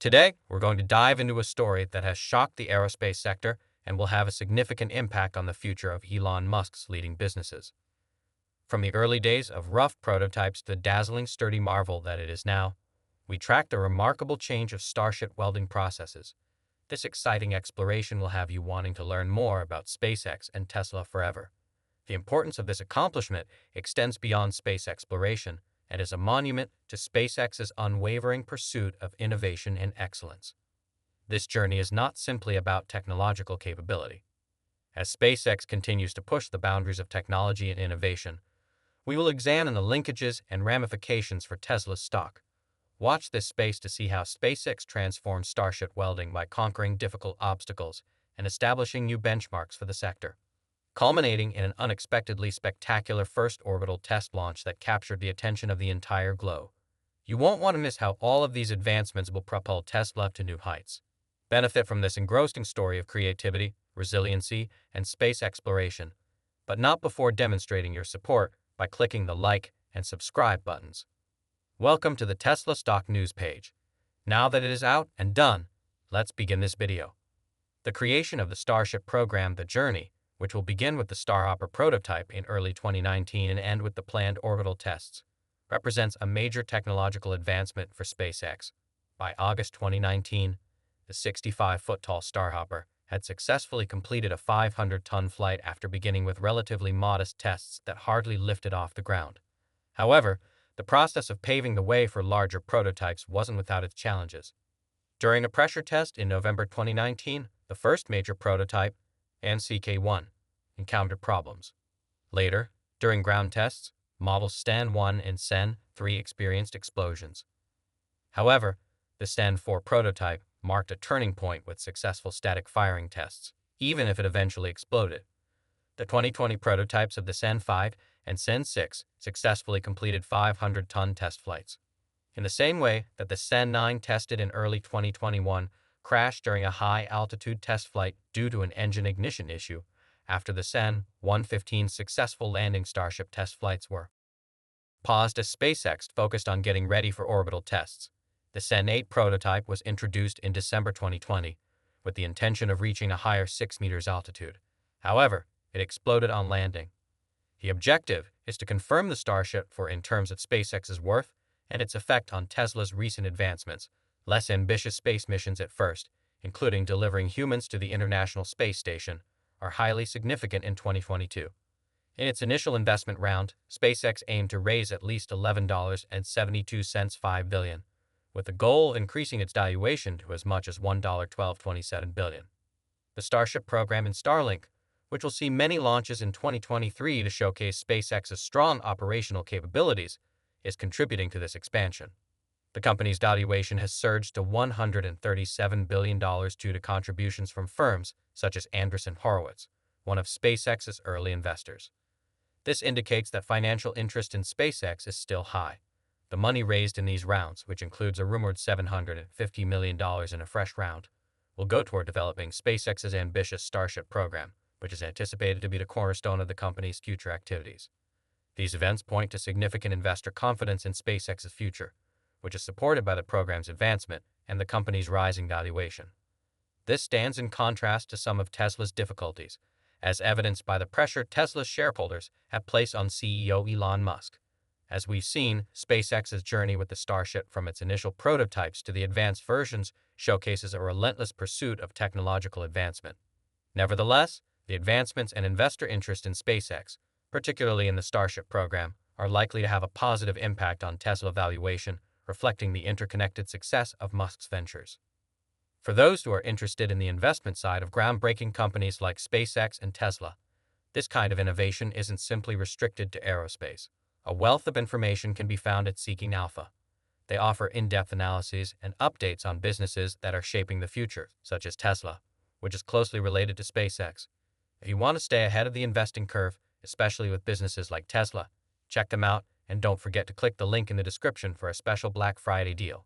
Today, we're going to dive into a story that has shocked the aerospace sector and will have a significant impact on the future of Elon Musk's leading businesses. From the early days of rough prototypes to the dazzling sturdy marvel that it is now, we track the remarkable change of Starship welding processes. This exciting exploration will have you wanting to learn more about SpaceX and Tesla forever. The importance of this accomplishment extends beyond space exploration and is a monument to SpaceX's unwavering pursuit of innovation and excellence. This journey is not simply about technological capability. As SpaceX continues to push the boundaries of technology and innovation, we will examine the linkages and ramifications for Tesla's stock. Watch this space to see how SpaceX transforms Starship welding by conquering difficult obstacles and establishing new benchmarks for the sector, culminating in an unexpectedly spectacular first orbital test launch that captured the attention of the entire globe. You won't want to miss how all of these advancements will propel Tesla to new heights. Benefit from this engrossing story of creativity, resiliency, and space exploration, but not before demonstrating your support by clicking the like and subscribe buttons. Welcome to the Tesla stock news page. Now that it is out and done, let's begin this video. The creation of the Starship program, The Journey, which will begin with the Starhopper prototype in early 2019 and end with the planned orbital tests, represents a major technological advancement for SpaceX. By August 2019, the 65-foot-tall Starhopper had successfully completed a 500-ton flight after beginning with relatively modest tests that hardly lifted off the ground. However, the process of paving the way for larger prototypes wasn't without its challenges. During a pressure test in November 2019, the first major prototype, NCK-1, encountered problems. Later, during ground tests, models STAN-1 and SEN-3 experienced explosions. However, the STAN-4 prototype marked a turning point with successful static firing tests, even if it eventually exploded. The 2020 prototypes of the SEN-5 and SEN-6 successfully completed 500-ton test flights. In the same way that the SEN-9 tested in early 2021 crashed during a high-altitude test flight due to an engine ignition issue, after the SEN-115 successful landing Starship test flights were paused as SpaceX focused on getting ready for orbital tests. The SEN-8 prototype was introduced in December 2020 with the intention of reaching a higher 6 meters altitude. However, it exploded on landing. The objective is to confirm the Starship in terms of SpaceX's worth and its effect on Tesla's recent advancements. Less ambitious space missions at first, including delivering humans to the International Space Station, are highly significant in 2022. In its initial investment round, SpaceX aimed to raise at least $11.72 billion, with the goal of increasing its valuation to as much as $1.1227 billion. The Starship program in Starlink, which will see many launches in 2023 to showcase SpaceX's strong operational capabilities, is contributing to this expansion. The company's valuation has surged to $137 billion due to contributions from firms such as Andreessen Horowitz, one of SpaceX's early investors. This indicates that financial interest in SpaceX is still high. The money raised in these rounds, which includes a rumored $750 million in a fresh round, will go toward developing SpaceX's ambitious Starship program, which is anticipated to be the cornerstone of the company's future activities. These events point to significant investor confidence in SpaceX's future, which is supported by the program's advancement and the company's rising valuation. This stands in contrast to some of Tesla's difficulties, as evidenced by the pressure Tesla's shareholders have placed on CEO Elon Musk. As we've seen, SpaceX's journey with the Starship from its initial prototypes to the advanced versions showcases a relentless pursuit of technological advancement. Nevertheless, the advancements and investor interest in SpaceX, particularly in the Starship program, are likely to have a positive impact on Tesla valuation, reflecting the interconnected success of Musk's ventures. For those who are interested in the investment side of groundbreaking companies like SpaceX and Tesla, this kind of innovation isn't simply restricted to aerospace. A wealth of information can be found at Seeking Alpha. They offer in-depth analyses and updates on businesses that are shaping the future, such as Tesla, which is closely related to SpaceX. If you want to stay ahead of the investing curve, especially with businesses like Tesla, check them out and don't forget to click the link in the description for a special Black Friday deal.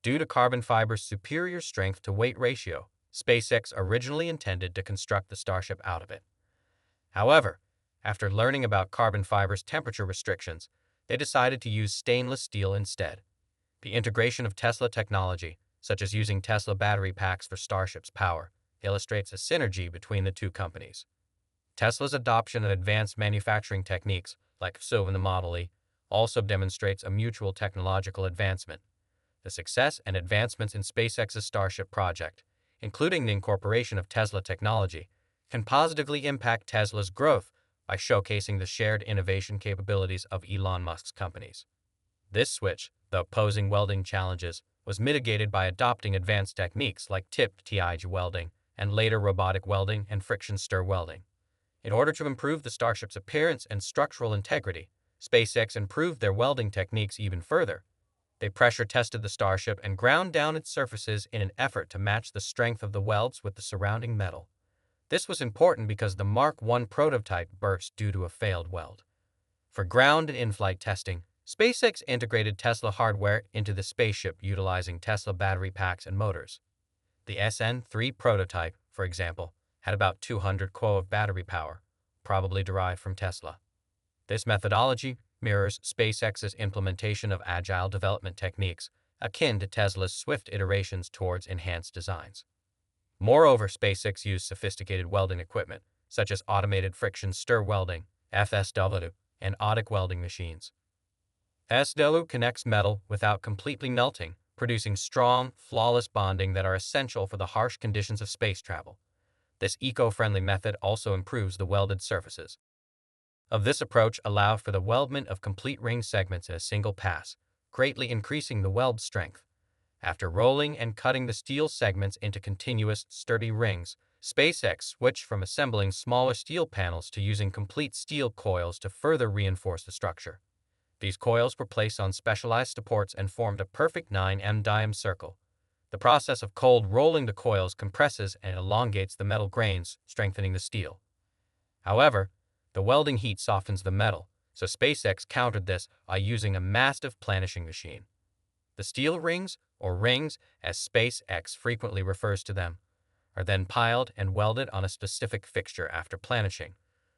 Due to carbon fiber's superior strength-to-weight ratio, SpaceX originally intended to construct the Starship out of it. However, after learning about carbon fiber's temperature restrictions, they decided to use stainless steel instead. The integration of Tesla technology, such as using Tesla battery packs for Starship's power, illustrates a synergy between the two companies. Tesla's adoption of advanced manufacturing techniques, like so in the Model E, also demonstrates a mutual technological advancement. The success and advancements in SpaceX's Starship project, including the incorporation of Tesla technology, can positively impact Tesla's growth by showcasing the shared innovation capabilities of Elon Musk's companies. This switch, though posing welding challenges, was mitigated by adopting advanced techniques like tipped TIG welding and later robotic welding and friction stir welding. In order to improve the Starship's appearance and structural integrity, SpaceX improved their welding techniques even further. They pressure tested the Starship and ground down its surfaces in an effort to match the strength of the welds with the surrounding metal. This was important because the Mark I prototype burst due to a failed weld. For ground and in-flight testing, SpaceX integrated Tesla hardware into the spaceship utilizing Tesla battery packs and motors. The SN3 prototype, for example, had about 200 kW of battery power, probably derived from Tesla. This methodology mirrors SpaceX's implementation of agile development techniques, akin to Tesla's swift iterations towards enhanced designs. Moreover, SpaceX used sophisticated welding equipment, such as automated friction stir welding, FSW, and OTIC welding machines. SW connects metal without completely melting, producing strong, flawless bonding that are essential for the harsh conditions of space travel. This eco-friendly method also improves the welded surfaces. Of this approach allows for the weldment of complete ring segments in a single pass, greatly increasing the weld strength. After rolling and cutting the steel segments into continuous, sturdy rings, SpaceX switched from assembling smaller steel panels to using complete steel coils to further reinforce the structure. These coils were placed on specialized supports and formed a perfect 9 diameter circle. The process of cold rolling the coils compresses and elongates the metal grains, strengthening the steel. However, the welding heat softens the metal, so SpaceX countered this by using a massive planishing machine. The steel rings, or rings as SpaceX frequently refers to them, are then piled and welded on a specific fixture after planishing,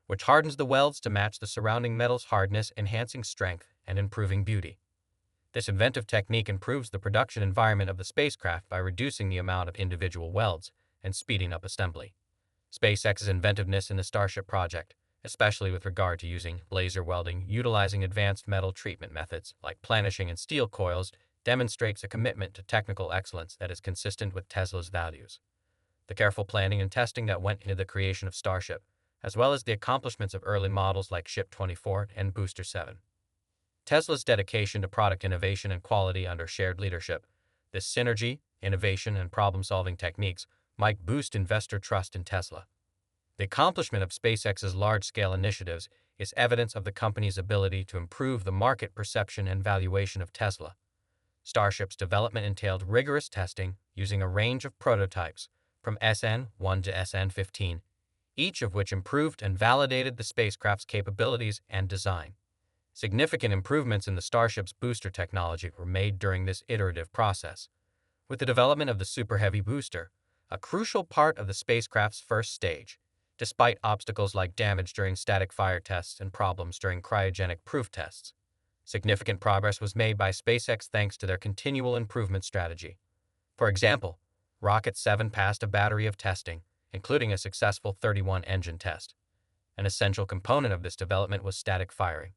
which hardens the welds to match the surrounding metal's hardness, enhancing strength and improving beauty. This inventive technique improves the production environment of the spacecraft by reducing the amount of individual welds and speeding up assembly. SpaceX's inventiveness in the Starship project, especially with regard to using laser welding utilizing advanced metal treatment methods like planishing and steel coils, demonstrates a commitment to technical excellence that is consistent with Tesla's values. The careful planning and testing that went into the creation of Starship, as well as the accomplishments of early models like Ship 24 and Booster 7. Tesla's dedication to product innovation and quality under shared leadership, this synergy, innovation, and problem-solving techniques might boost investor trust in Tesla. The accomplishment of SpaceX's large-scale initiatives is evidence of the company's ability to improve the market perception and valuation of Tesla. Starship's development entailed rigorous testing using a range of prototypes from SN1 to SN15, each of which improved and validated the spacecraft's capabilities and design. Significant improvements in the Starship's booster technology were made during this iterative process. With the development of the Super Heavy booster, a crucial part of the spacecraft's first stage, despite obstacles like damage during static fire tests and problems during cryogenic proof tests. Significant progress was made by SpaceX thanks to their continual improvement strategy. For example, Rocket 7 passed a battery of testing, including a successful 31-engine test. An essential component of this development was static firing.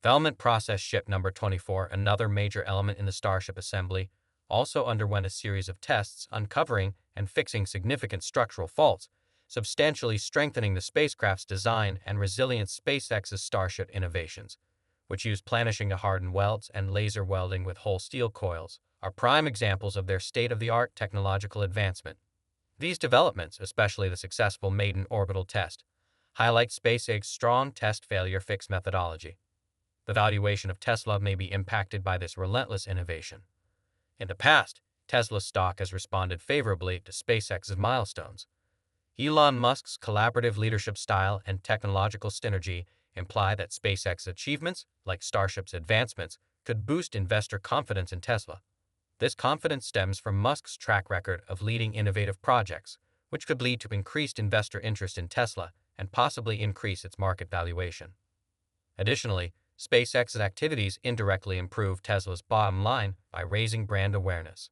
Development process ship number 24, another major element in the Starship assembly, also underwent a series of tests uncovering and fixing significant structural faults, substantially strengthening the spacecraft's design and resilience. SpaceX's Starship innovations, which use planishing to harden welds and laser welding with whole steel coils, are prime examples of their state-of-the-art technological advancement. These developments, especially the successful maiden orbital test, highlight SpaceX's strong test failure fix methodology. The valuation of Tesla may be impacted by this relentless innovation. In the past, Tesla's stock has responded favorably to SpaceX's milestones. Elon Musk's collaborative leadership style and technological synergy imply that SpaceX's achievements, like Starship's advancements, could boost investor confidence in Tesla. This confidence stems from Musk's track record of leading innovative projects, which could lead to increased investor interest in Tesla and possibly increase its market valuation. Additionally, SpaceX's activities indirectly improve Tesla's bottom line by raising brand awareness.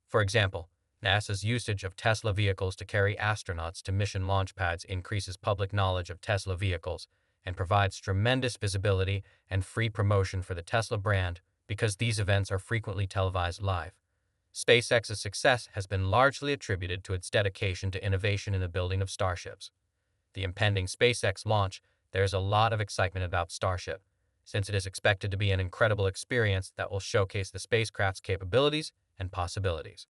For example, NASA's usage of Tesla vehicles to carry astronauts to mission launch pads increases public knowledge of Tesla vehicles and provides tremendous visibility and free promotion for the Tesla brand because these events are frequently televised live. SpaceX's success has been largely attributed to its dedication to innovation in the building of starships. The impending SpaceX launch, there is a lot of excitement about Starship, since it is expected to be an incredible experience that will showcase the spacecraft's capabilities and possibilities.